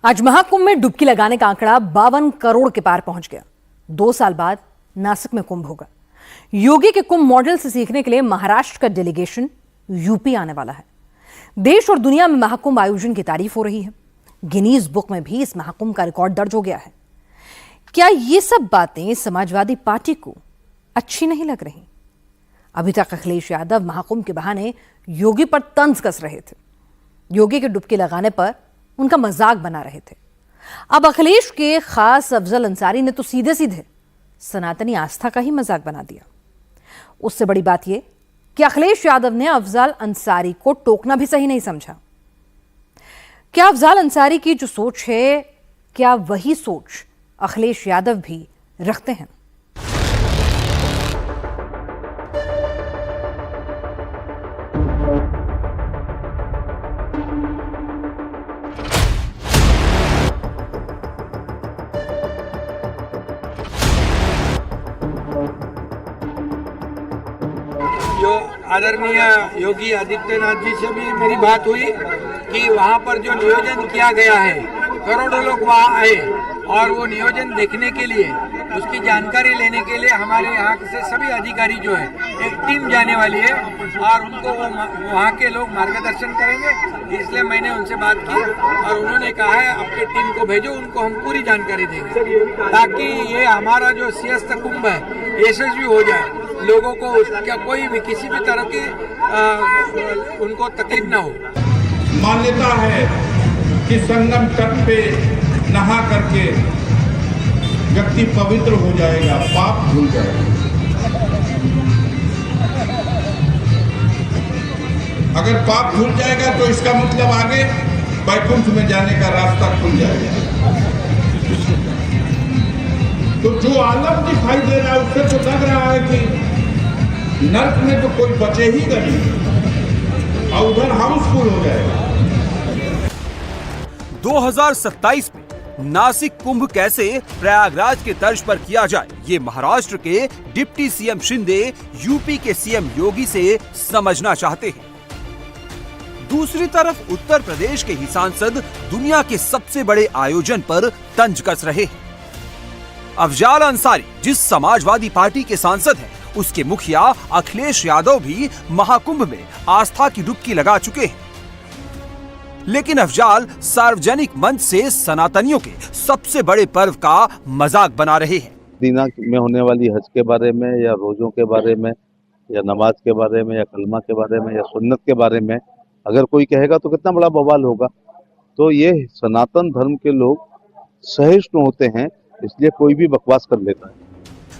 आज महाकुंभ में डुबकी लगाने का आंकड़ा 52 करोड़ के पार पहुंच गया। 2 साल बाद नासिक में कुंभ होगा। योगी के कुंभ मॉडल से सीखने के लिए महाराष्ट्र का डेलीगेशन यूपी आने वाला है। देश और दुनिया में महाकुंभ आयोजन की तारीफ हो रही है। गिनीज बुक में भी इस महाकुंभ का रिकॉर्ड दर्ज हो गया है। क्या ये सब बातें समाजवादी पार्टी को अच्छी नहीं लग रही? अभी तक अखिलेश यादव महाकुंभ के बहाने योगी पर तंज कस रहे थे। योगी के डुबकी लगाने पर उनका मजाक बना रहे थे। अब अखिलेश के खास अफजल अंसारी ने तो सीधे सीधे सनातनी आस्था का ही मजाक बना दिया। उससे बड़ी बात यह कि अखिलेश यादव ने अफजल अंसारी को टोकना भी सही नहीं समझा। क्या अफजल अंसारी की जो सोच है, क्या वही सोच अखिलेश यादव भी रखते हैं? जो आदरणीय योगी आदित्यनाथ जी से भी मेरी बात हुई कि वहाँ पर जो नियोजन किया गया है, करोड़ों लोग वहाँ आए और वो नियोजन देखने के लिए, उसकी जानकारी लेने के लिए हमारे यहाँ से सभी अधिकारी जो है एक टीम जाने वाली है और उनको वहाँ के लोग मार्गदर्शन करेंगे। इसलिए मैंने उनसे बात की और उन्होंने कहा है आपके टीम को भेजो, उनको हम पूरी जानकारी देंगे ताकि ये हमारा जो सियस्त कुंभ है यशस्वी हो जाए, लोगों को उसका कोई भी किसी भी तरह की उनको तकलीफ ना हो। मान्यता है कि संगम तट पे नहा करके व्यक्ति पवित्र हो जाएगा, पाप धुल जाएगा। अगर पाप धुल जाएगा तो इसका मतलब आगे वैकुंठ में जाने का रास्ता खुल जाएगा। तो जो आलम दिखाई दे रहा है उससे तो लग रहा है कि नर्क में तो कोई बचे ही नहीं और उधर हाउसफुल हो जाएगा। 2027 में नासिक कुंभ कैसे प्रयागराज के तर्ज पर किया जाए, ये महाराष्ट्र के डिप्टी सीएम शिंदे यूपी के सीएम योगी से समझना चाहते हैं। दूसरी तरफ उत्तर प्रदेश के ही सांसद दुनिया के सबसे बड़े आयोजन पर तंज कस रहे हैं। अफजाल अंसारी जिस समाजवादी पार्टी के सांसद हैं, उसके मुखिया अखिलेश यादव भी महाकुंभ में आस्था की डुबकी लगा चुके हैं। लेकिन अफजाल सार्वजनिक मंच से सनातनियों के सबसे बड़े पर्व का मजाक बना रहे हैं। मदीना में होने वाली हज के बारे में या रोजों के बारे में या नमाज के बारे में या कलमा के बारे में या सुन्नत के बारे में अगर कोई कहेगा तो कितना बड़ा बवाल होगा। तो ये सनातन धर्म के लोग सहिष्णु होते हैं, इसलिए कोई भी बकवास कर लेता है।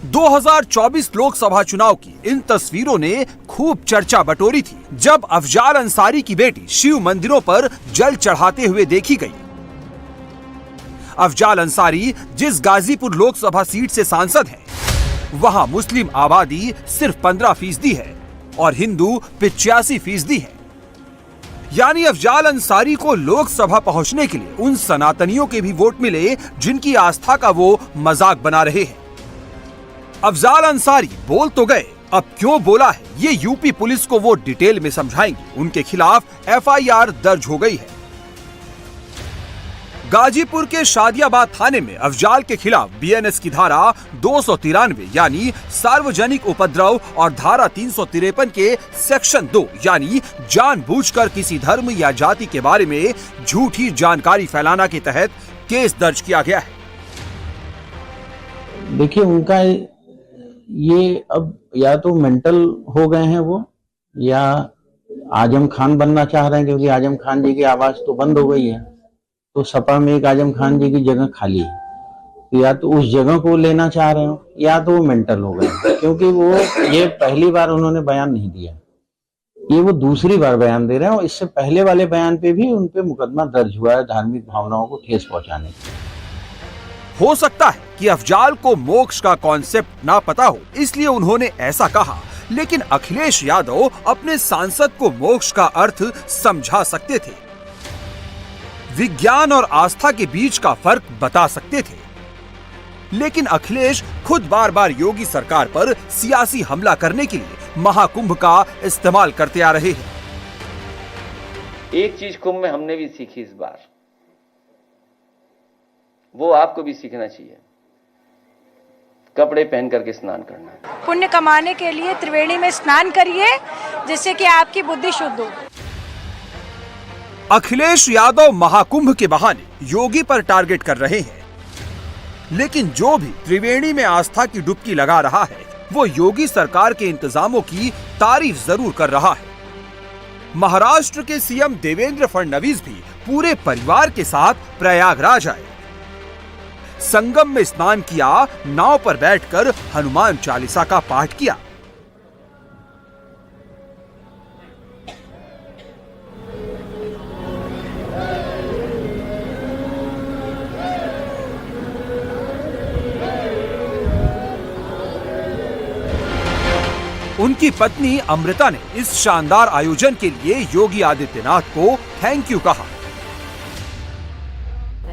2024 लोकसभा चुनाव की इन तस्वीरों ने खूब चर्चा बटोरी थी, जब अफजाल अंसारी की बेटी शिव मंदिरों पर जल चढ़ाते हुए देखी गई। अफजाल अंसारी जिस गाजीपुर लोकसभा सीट से सांसद हैं, वहां मुस्लिम आबादी सिर्फ 15% है और हिंदू 85% है। यानी अफजाल अंसारी को लोकसभा पहुंचने के लिए उन सनातनियों के भी वोट मिले जिनकी आस्था का वो मजाक बना रहे हैं। अफजाल अंसारी बोल तो गए, अब क्यों बोला है ये यूपी पुलिस को वो डिटेल में समझाएंगे। उनके खिलाफ एफआईआर दर्ज हो गई है। गाजीपुर के शादियाबाद थाने में अफजाल के खिलाफ बीएनएस की धारा 293 यानी सार्वजनिक उपद्रव और धारा 353 के सेक्शन 2 यानी जानबूझकर किसी धर्म या जाति के बारे में झूठी जानकारी फैलाना के तहत केस दर्ज किया गया है। देखिए, उनका ये अब या तो मेंटल हो गए हैं वो, या आजम खान बनना चाह रहे हैं, क्योंकि आजम खान जी की आवाज तो बंद हो गई है, तो सपा में एक आजम खान जी की जगह खाली है। तो या तो उस जगह को लेना चाह रहे हो या तो वो मेंटल हो गए, क्योंकि वो ये पहली बार उन्होंने बयान नहीं दिया, ये वो दूसरी बार बयान दे रहे हैं और इससे पहले वाले बयान पे भी उन पे मुकदमा दर्ज हुआ है धार्मिक भावनाओं को ठेस पहुंचाने के। हो सकता है कि अफजाल को मोक्ष का कॉन्सेप्ट ना पता हो, इसलिए उन्होंने ऐसा कहा, लेकिन अखिलेश यादव अपने सांसद को मोक्ष का अर्थ समझा सकते थे, विज्ञान और आस्था के बीच का फर्क बता सकते थे। लेकिन अखिलेश खुद बार बार योगी सरकार पर सियासी हमला करने के लिए महाकुंभ का इस्तेमाल करते आ रहे हैं। एक चीज कुंभ में हमने भी सीखी इस बार, वो आपको भी सीखना चाहिए। कपड़े पहन करके स्नान करना है। पुण्य कमाने के लिए त्रिवेणी में स्नान करिए, जिससे कि आपकी बुद्धि शुद्ध हो। अखिलेश यादव महाकुंभ के बहाने योगी पर टारगेट कर रहे हैं, लेकिन जो भी त्रिवेणी में आस्था की डुबकी लगा रहा है वो योगी सरकार के इंतजामों की तारीफ जरूर कर रहा है। महाराष्ट्र के सीएम देवेंद्र फडणवीस भी पूरे परिवार के साथ प्रयागराज आए, संगम में स्नान किया, नाव पर बैठकर हनुमान चालीसा का पाठ किया। उनकी पत्नी अमृता ने इस शानदार आयोजन के लिए योगी आदित्यनाथ को थैंक यू कहा।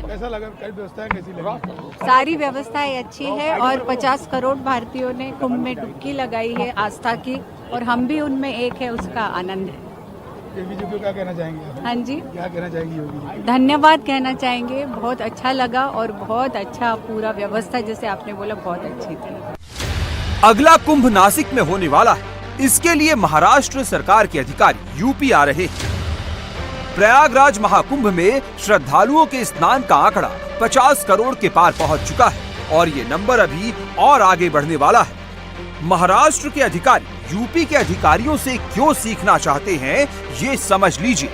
कैसा लगा? कैसी व्यवस्थाएं कैसी लगी? सारी व्यवस्थाएं अच्छी है और 50 करोड़ भारतीयों ने कुंभ में डुबकी लगाई है आस्था की, और हम भी उनमें एक है, उसका आनंद है। योगी जी को क्या कहना चाहेंगे? हाँ जी, क्या कहना चाहेंगे योगी जी? धन्यवाद कहना चाहेंगे। बहुत अच्छा लगा और बहुत अच्छा पूरा व्यवस्था, जैसे आपने बोला, बहुत अच्छी थी। अगला कुंभ नासिक में होने वाला है, इसके लिए महाराष्ट्र सरकार के अधिकारी यूपी आ रहे हैं। प्रयागराज महाकुंभ में श्रद्धालुओं के स्नान का आंकड़ा 50 करोड़ के पार पहुंच चुका है और ये नंबर अभी और आगे बढ़ने वाला है। महाराष्ट्र के अधिकारी यूपी के अधिकारियों से क्यों सीखना चाहते हैं, ये समझ लीजिए।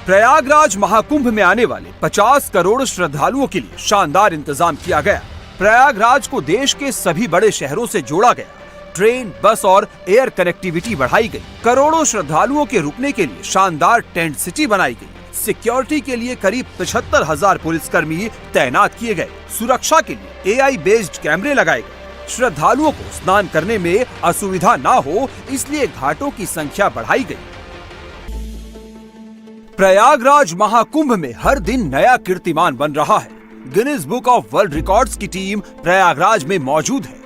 प्रयागराज महाकुंभ में आने वाले 50 करोड़ श्रद्धालुओं के लिए शानदार इंतजाम किया गया। प्रयागराज को देश के सभी बड़े शहरों से जोड़ा गया, ट्रेन, बस और एयर कनेक्टिविटी बढ़ाई गई। करोड़ों श्रद्धालुओं के रुकने के लिए शानदार टेंट सिटी बनाई गई। सिक्योरिटी के लिए करीब 75,000 पुलिसकर्मी तैनात किए गए। सुरक्षा के लिए AI बेस्ड कैमरे लगाए गए। श्रद्धालुओं को स्नान करने में असुविधा ना हो, इसलिए घाटों की संख्या बढ़ाई गई। प्रयागराज महाकुंभ में हर दिन नया कीर्तिमान बन रहा है। Guinness book of world records की टीम प्रयागराज में मौजूद है।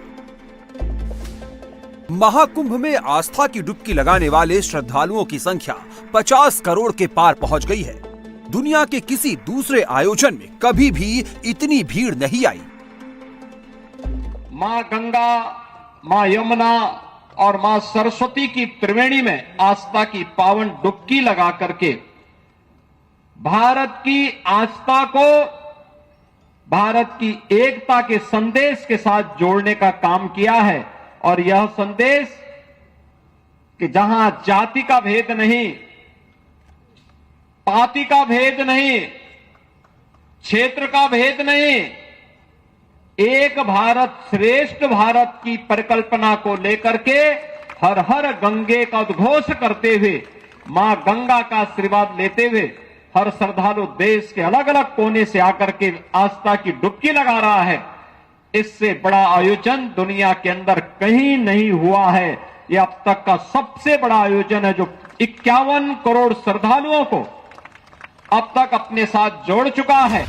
महाकुंभ में आस्था की डुबकी लगाने वाले श्रद्धालुओं की संख्या 50 करोड़ के पार पहुंच गई है। दुनिया के किसी दूसरे आयोजन में कभी भी इतनी भीड़ नहीं आई। मां गंगा, मां यमुना और मां सरस्वती की त्रिवेणी में आस्था की पावन डुबकी लगा करके भारत की आस्था को भारत की एकता के संदेश के साथ जोड़ने का काम किया है। और यह संदेश कि जहां जाति का भेद नहीं, पाति का भेद नहीं, क्षेत्र का भेद नहीं, एक भारत श्रेष्ठ भारत की परिकल्पना को लेकर के हर हर गंगे का उद्घोष करते हुए, मां गंगा का आशीर्वाद लेते हुए हर श्रद्धालु देश के अलग अलग कोने से आकर के आस्था की डुबकी लगा रहा है। इससे बड़ा आयोजन दुनिया के अंदर कहीं नहीं हुआ है। यह अब तक का सबसे बड़ा आयोजन है, जो 51 करोड़ श्रद्धालुओं को अब तक अपने साथ जोड़ चुका है।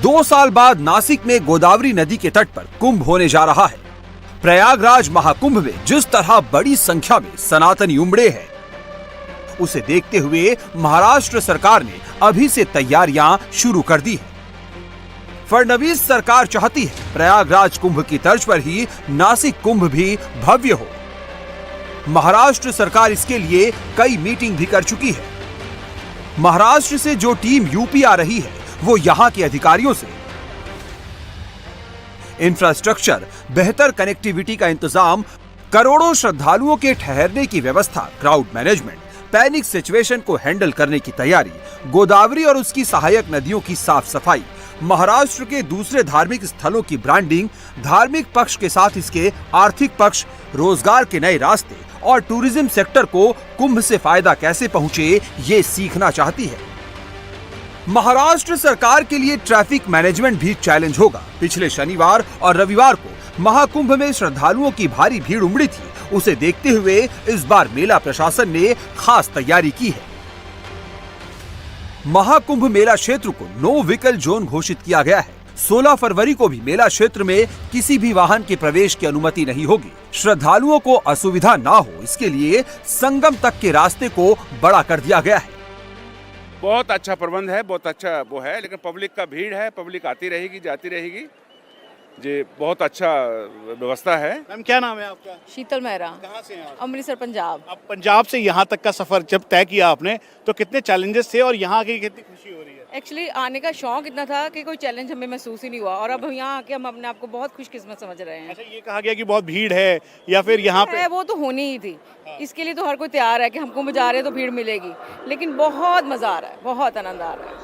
2 साल बाद नासिक में गोदावरी नदी के तट पर कुंभ होने जा रहा है। प्रयागराज महाकुंभ में जिस तरह बड़ी संख्या में सनातनी उमड़े हैं, उसे देखते हुए महाराष्ट्र सरकार ने अभी से तैयारियां शुरू कर दी है। फडणवीस सरकार चाहती है प्रयागराज कुंभ की तर्ज पर ही नासिक कुंभ भी भव्य हो। महाराष्ट्र सरकार इसके लिए कई मीटिंग भी कर चुकी है। महाराष्ट्र से जो टीम यूपी आ रही है, वो यहां के अधिकारियों से इंफ्रास्ट्रक्चर, बेहतर कनेक्टिविटी का इंतजाम, करोड़ों श्रद्धालुओं के ठहरने की व्यवस्था, क्राउड मैनेजमेंट, पैनिक सिचुएशन को हैंडल करने की तैयारी, गोदावरी और उसकी सहायक नदियों की साफ सफाई, महाराष्ट्र के दूसरे धार्मिक स्थलों की ब्रांडिंग, धार्मिक पक्ष के साथ इसके आर्थिक पक्ष, रोजगार के नए रास्ते और टूरिज्म सेक्टर को कुंभ से फायदा कैसे पहुंचे, ये सीखना चाहती है। महाराष्ट्र सरकार के लिए ट्रैफिक मैनेजमेंट भी चैलेंज होगा। पिछले शनिवार और रविवार को महाकुंभ में श्रद्धालुओं की भारी भीड़ उमड़ी थी। उसे देखते हुए इस बार मेला प्रशासन ने खास तैयारी की है। महाकुंभ मेला क्षेत्र को नो व्हीकल जोन घोषित किया गया है। 16 फरवरी को भी मेला क्षेत्र में किसी भी वाहन के प्रवेश की अनुमति नहीं होगी। श्रद्धालुओं को असुविधा ना हो, इसके लिए संगम तक के रास्ते को बड़ा कर दिया गया है। बहुत अच्छा प्रबंध है, बहुत अच्छा वो है, लेकिन पब्लिक का भीड़ है, पब्लिक आती रहेगी जाती रहेगी। जी बहुत अच्छा व्यवस्था है। मैम क्या नाम है आपका? शीतल मेहरा, कहाँ से हैं आप? अमृतसर पंजाब। अब पंजाब से यहाँ तक का सफर जब तय किया आपने तो कितने चैलेंजेस थे और यहाँ आके कितनी खुशी हो रही है? एक्चुअली आने का शौक इतना था कि कोई चैलेंज हमें महसूस ही नहीं हुआ, और अब यहाँ आके हम अपने आप को बहुत खुशकिस्मत समझ रहे हैं। अच्छा, ये कहा गया कि बहुत भीड़ है या फिर यहाँ पे? वो तो होनी ही थी, इसके लिए तो हर कोई तैयार है कि हम कुंभ जा रहे हैं तो भीड़ मिलेगी, लेकिन बहुत मजा आ रहा है, बहुत आनंद आ रहा है।